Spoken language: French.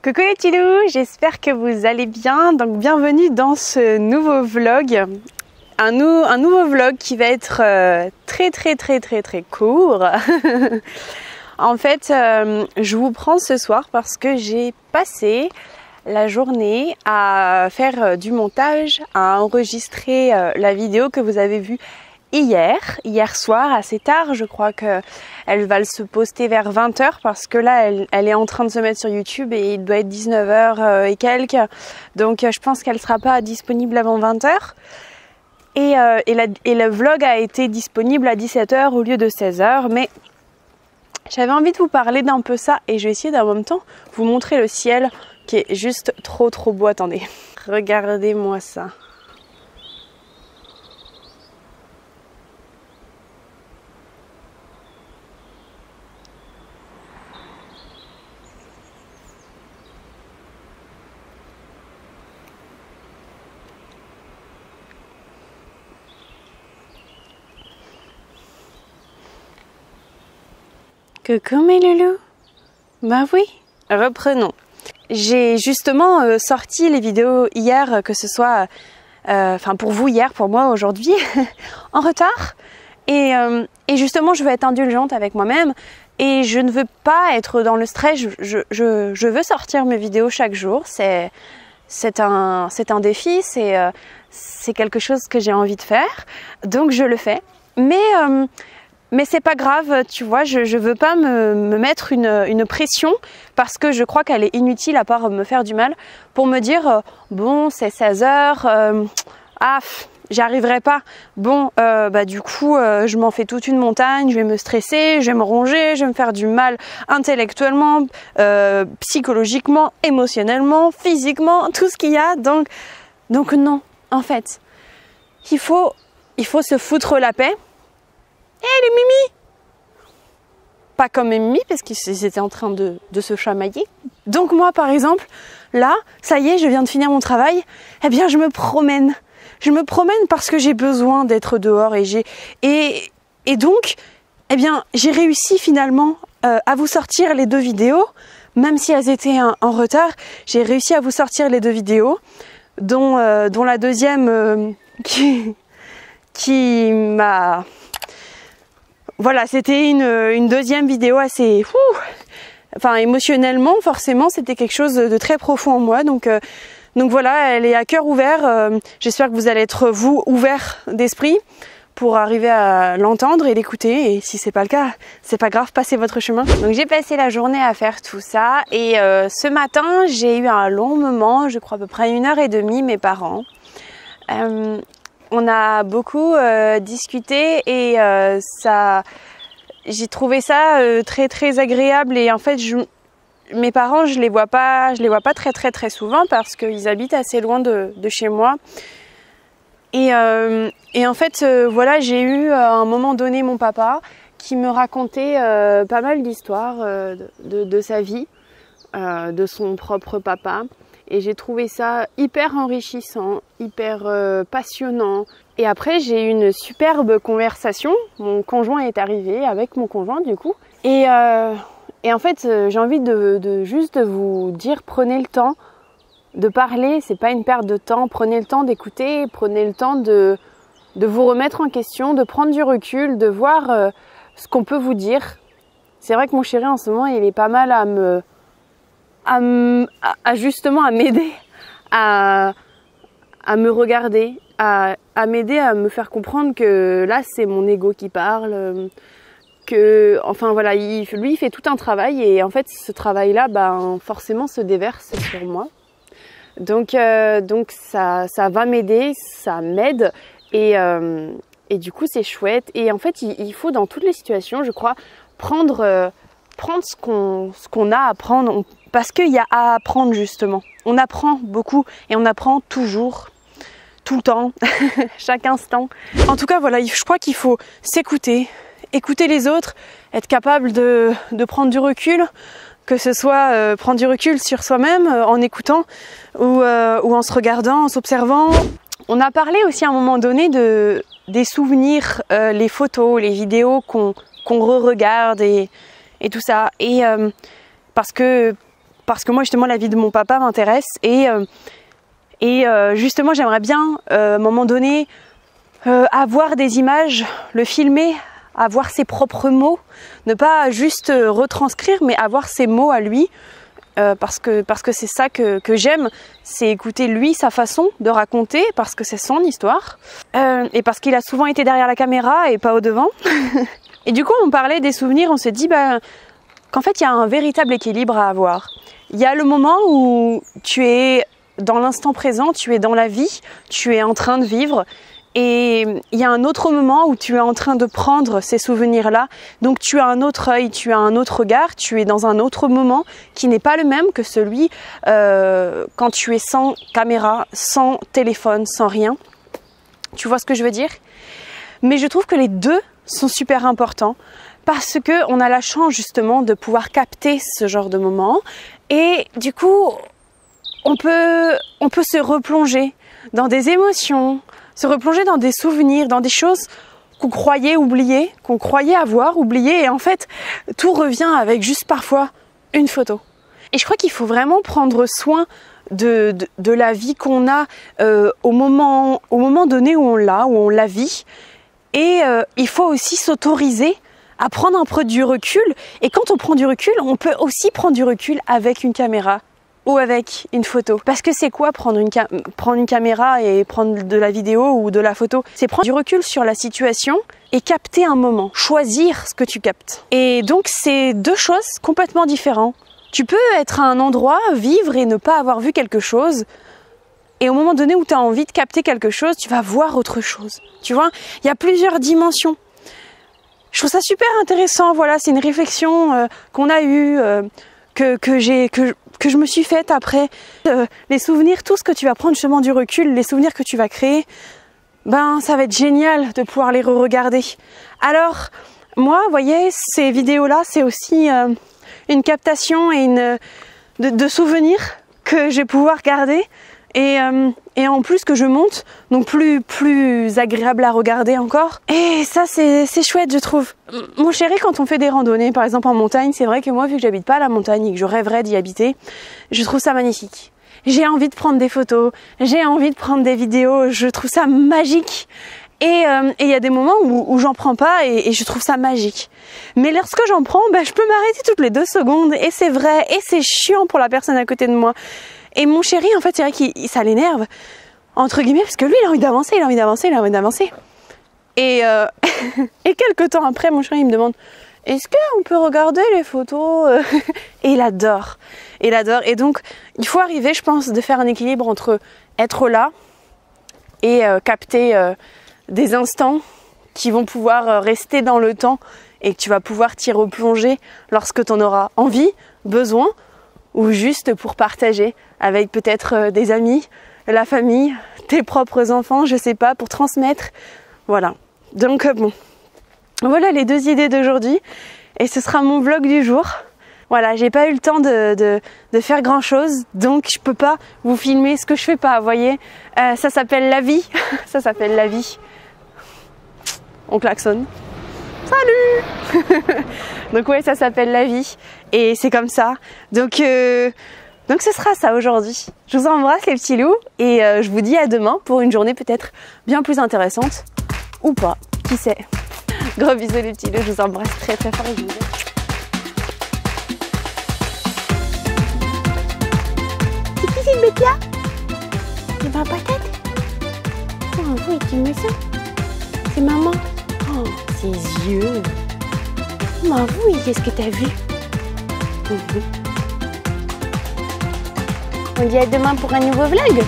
Coucou les petits loups, j'espère que vous allez bien. Donc bienvenue dans ce nouveau vlog. Un nouveau vlog qui va être très court. En fait, je vous prends ce soir parce que j'ai passé la journée à faire du montage, à enregistrer la vidéo que vous avez vue hier soir, assez tard. Je crois qu'elle va se poster vers 20h parce que là, elle est en train de se mettre sur YouTube et il doit être 19h et quelques. Donc, je pense qu'elle ne sera pas disponible avant 20h. Et le vlog a été disponible à 17h au lieu de 16h. Mais j'avais envie de vous parler d'un peu ça et je vais essayer en même temps vous montrer le ciel qui est juste trop beau. Attendez, regardez-moi ça. Coucou mes loulous. Bah oui, reprenons. J'ai justement sorti les vidéos hier, que ce soit, pour vous hier, pour moi aujourd'hui, en retard. Et justement, je veux être indulgente avec moi-même et je ne veux pas être dans le stress. Je veux sortir mes vidéos chaque jour. C'est un défi, c'est quelque chose que j'ai envie de faire. Donc je le fais. Mais c'est pas grave, tu vois, je veux pas me mettre une pression parce que je crois qu'elle est inutile à part me faire du mal pour me dire bon c'est 16h, j'y arriverai pas. Bon du coup je m'en fais toute une montagne, je vais me stresser, je vais me ronger, je vais me faire du mal intellectuellement, psychologiquement, émotionnellement, physiquement, tout ce qu'il y a. Donc non, en fait, il faut se foutre la paix. Eh les Mimi! Pas comme Mimi parce qu'ils étaient en train de se chamailler. Donc moi par exemple, là, ça y est, je viens de finir mon travail. Eh bien je me promène. Je me promène parce que j'ai besoin d'être dehors et donc, eh bien j'ai réussi finalement à vous sortir les deux vidéos. Même si elles étaient en retard, j'ai réussi à vous sortir les deux vidéos, dont la deuxième qui m'a... Voilà, c'était une deuxième vidéo assez... émotionnellement, forcément, c'était quelque chose de très profond en moi. Donc voilà, elle est à cœur ouvert. J'espère que vous allez être, vous, ouvert d'esprit pour arriver à l'entendre et l'écouter. Et si c'est pas le cas, c'est pas grave, passez votre chemin. Donc j'ai passé la journée à faire tout ça. Et ce matin, j'ai eu un long moment, je crois à peu près 1h30, mes parents. On a beaucoup discuté et j'ai trouvé ça très agréable. Et en fait, mes parents, je les vois pas très souvent parce qu'ils habitent assez loin de chez moi. Et en fait, voilà, j'ai eu à un moment donné mon papa qui me racontait pas mal d'histoires de sa vie, de son propre papa. Et j'ai trouvé ça hyper enrichissant, hyper passionnant. Et après, j'ai eu une superbe conversation. Mon conjoint est arrivé avec mon conjoint du coup. Et en fait, j'ai envie juste de vous dire, prenez le temps de parler. C'est pas une perte de temps. Prenez le temps d'écouter. Prenez le temps de vous remettre en question, de prendre du recul, de voir ce qu'on peut vous dire. C'est vrai que mon chéri en ce moment, il est pas mal justement à m'aider à me regarder, à m'aider à me faire comprendre que là c'est mon ego qui parle, enfin voilà, lui il fait tout un travail et en fait ce travail là forcément se déverse sur moi. Donc ça va m'aider, ça m'aide et du coup c'est chouette. Et en fait il faut dans toutes les situations, je crois, prendre ce qu'on a à apprendre, parce qu'il y a à apprendre justement. On apprend beaucoup et on apprend toujours, tout le temps, chaque instant. En tout cas voilà, je crois qu'il faut s'écouter, écouter les autres, être capable de prendre du recul, que ce soit prendre du recul sur soi-même en écoutant ou en se regardant, en s'observant. On a parlé aussi à un moment donné des souvenirs, les photos, les vidéos qu'on re-regarde et tout ça. Et parce que parce que moi justement la vie de mon papa m'intéresse et justement j'aimerais bien à un moment donné avoir des images, le filmer, avoir ses propres mots, ne pas juste retranscrire mais avoir ses mots à lui. Parce que c'est ça que j'aime, c'est écouter lui, sa façon de raconter, parce que c'est son histoire, et parce qu'il a souvent été derrière la caméra et pas au devant. Et du coup on parlait des souvenirs, on se dit qu'en fait il y a un véritable équilibre à avoir. Il y a le moment où tu es dans l'instant présent, tu es dans la vie, tu es en train de vivre. Et il y a un autre moment où tu es en train de prendre ces souvenirs-là, donc tu as un autre œil, tu as un autre regard, tu es dans un autre moment qui n'est pas le même que celui quand tu es sans caméra, sans téléphone, sans rien. Tu vois ce que je veux dire? Mais je trouve que les deux sont super importants parce qu'on a la chance justement de pouvoir capter ce genre de moment et du coup on peut se replonger dans des émotions, se replonger dans des souvenirs, dans des choses qu'on croyait oublier, qu'on croyait avoir oublié, et en fait tout revient avec juste parfois une photo. Et je crois qu'il faut vraiment prendre soin de la vie qu'on a au moment donné où on la vit, et il faut aussi s'autoriser à prendre un peu du recul, et quand on prend du recul, on peut aussi prendre du recul avec une caméra ou avec une photo. Parce que c'est quoi prendre une caméra et prendre de la vidéo ou de la photo? C'est prendre du recul sur la situation et capter un moment, choisir ce que tu captes. Et donc c'est deux choses complètement différentes. Tu peux être à un endroit, vivre et ne pas avoir vu quelque chose, et au moment donné où tu as envie de capter quelque chose, tu vas voir autre chose. Tu vois, il y a plusieurs dimensions. Je trouve ça super intéressant, voilà, c'est une réflexion qu'on a eue, que je me suis faite après. Les souvenirs, tout ce que tu vas prendre justement du recul, les souvenirs que tu vas créer, ça va être génial de pouvoir les re-regarder. Alors, moi, vous voyez, ces vidéos-là, c'est aussi une captation et de souvenirs que je vais pouvoir garder. Et en plus que je monte, donc plus agréable à regarder encore. Et ça c'est chouette je trouve. Mon chéri, quand on fait des randonnées par exemple en montagne, c'est vrai que moi vu que j'habite pas à la montagne et que je rêverais d'y habiter, je trouve ça magnifique. J'ai envie de prendre des photos, j'ai envie de prendre des vidéos, je trouve ça magique. Et il y a des moments où j'en prends pas et je trouve ça magique. Mais lorsque j'en prends, je peux m'arrêter toutes les 2 secondes et c'est vrai et c'est chiant pour la personne à côté de moi. Et mon chéri, en fait, c'est vrai que ça l'énerve, entre guillemets, parce que lui, il a envie d'avancer, il a envie d'avancer, il a envie d'avancer. Et quelques temps après, mon chéri, il me demande « Est-ce qu'on peut regarder les photos ?» Et il adore. Il adore. Et donc, il faut arriver, je pense, de faire un équilibre entre être là et capter des instants qui vont pouvoir rester dans le temps et que tu vas pouvoir t'y replonger lorsque tu en auras envie, besoin, ou juste pour partager avec peut-être des amis, la famille, tes propres enfants, je sais pas, pour transmettre. Voilà. Donc bon, voilà les 2 idées d'aujourd'hui et ce sera mon vlog du jour. Voilà, j'ai pas eu le temps de faire grand chose, donc je peux pas vous filmer ce que je fais pas, vous voyez. Ça s'appelle la vie, ça s'appelle la vie. On klaxonne. Salut. Donc ouais, ça s'appelle la vie et c'est comme ça. Donc ce sera ça aujourd'hui. Je vous embrasse les petits loups et je vous dis à demain pour une journée peut-être bien plus intéressante ou pas, qui sait. Gros bisous les petits loups, je vous embrasse très très fort et je vous dis. C'est qui cette bête là? C'est ma patate? Oh oui, tu me sens? C'est maman. Oh, ses yeux. Maman, oui, qu'est-ce que t'as vu? On dit à demain pour un nouveau vlog.